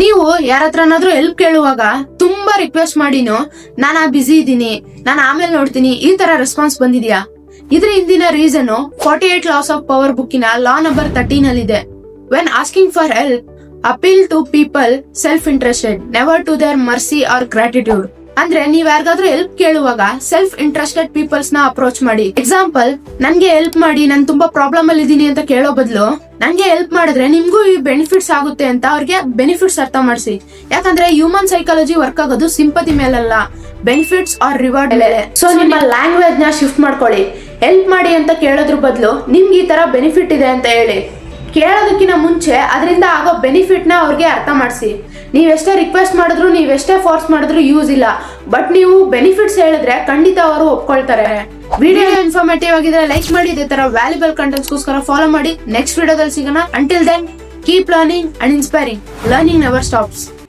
ನೀವು ಯಾರತ್ರನಾದ್ರೂ ಹೆಲ್ಪ್ ಕೇಳುವಾಗ ತುಂಬಾ ರಿಕ್ವೆಸ್ಟ್ ಮಾಡಿನೋ ನಾನು ಬಿಸಿ ಇದ್ದೀನಿ, ನಾನು ಆಮೇಲೆ ನೋಡ್ತೀನಿ, ಈ ತರ ರೆಸ್ಪಾನ್ಸ್ ಬಂದಿದ್ಯಾ? ಇದ್ರ ಹಿಂದಿನ ರೀಸನ್ 48 ಲಾಸ್ ಆಫ್ ಪವರ್ ಬುಕ್ಕಿನ ಲಾ ನಂಬರ್ 13 ಅಲ್ಲಿ ಇದೆ. When asking for help, appeal to people self interested, never to their mercy or gratitude. ಅಂದ್ರೆ ನೀವ್ ಯಾರಿಗಾದ್ರೂ ಹೆಲ್ಪ್ ಕೇಳುವಾಗ ಸೆಲ್ಫ್ ಇಂಟ್ರೆಸ್ಟೆಡ್ ಪೀಪಲ್ಸ್ ನ ಅಪ್ರೋಚ್ ಮಾಡಿ. ಎಕ್ಸಾಂಪಲ್, ನನ್ಗೆ ಹೆಲ್ಪ್ ಮಾಡಿ, ನಾನು ತುಂಬಾ ಪ್ರಾಬ್ಲಮ್ ಅಲ್ಲಿ ಇದೀನಿ ಅಂತ ಕೇಳೋ ಬದಲು ನಂಗೆ ಹೆಲ್ಪ್ ಮಾಡಿದ್ರೆ ನಿಮ್ಗೂ ಈ ಬೆನಿಫಿಟ್ಸ್ ಆಗುತ್ತೆ ಅಂತ ಅವ್ರಿಗೆ ಬೆನಿಫಿಟ್ಸ್ ಅರ್ಥ ಮಾಡಿಸಿ. ಯಾಕಂದ್ರೆ ಹ್ಯೂಮನ್ ಸೈಕಾಲಜಿ ವರ್ಕ್ ಆಗೋದು ಸಿಂಪತಿ ಮೇಲಲ್ಲ, ಬೆನಿಫಿಟ್ಸ್ ಆರ್ ರಿವಾರ್ಡ್ ಮೇಲೆ. ಸೊ ನಿಮ್ಮ ಲ್ಯಾಂಗ್ವೇಜ್ ನ ಶಿಫ್ಟ್ ಮಾಡ್ಕೊಳ್ಳಿ. ಹೆಲ್ಪ್ ಮಾಡಿ ಅಂತ ಕೇಳೋದ್ರ ಬದಲು ನಿಮ್ಗೆ ಈ ತರ ಬೆನಿಫಿಟ್ ಇದೆ ಅಂತ ಹೇಳಿ. ಕೇಳೋದಕ್ಕಿಂತ ಮುಂಚೆ ಅದರಿಂದ ಆಗೋ ಬೆನಿಫಿಟ್ ನ ಅವ್ರಿಗೆ ಅರ್ಥ ಮಾಡಿಸಿ. ನೀವೆಷ್ಟೇ ರಿಕ್ವೆಸ್ಟ್ ಮಾಡಿದ್ರು, ನೀವೆಷ್ಟೇ ಫೋರ್ಸ್ ಮಾಡಿದ್ರು ಯೂಸ್ ಇಲ್ಲ. ಬಟ್ ನೀವು ಬೆನಿಫಿಟ್ಸ್ ಹೇಳಿದ್ರೆ ಖಂಡಿತ ಅವರು ಒಪ್ಕೊಳ್ತಾರೆ. ವಿಡಿಯೋ ಇನ್ಫಾರ್ಮೇಟಿವ್ ಆಗಿದ್ರೆ ಲೈಕ್ ಮಾಡಿ. ಇದೇ ತರ ವ್ಯಾಲ್ಯೂಬಲ್ ಕಂಟೆಂಟ್ಸ್ ಗೋಸ್ಕರ ಫಾಲೋ ಮಾಡಿ. ನೆಕ್ಸ್ಟ್ ವಿಡಿಯೋದಲ್ಲಿ ಸಿಗೋಣ. Until then, keep learning and inspiring. Learning never stops.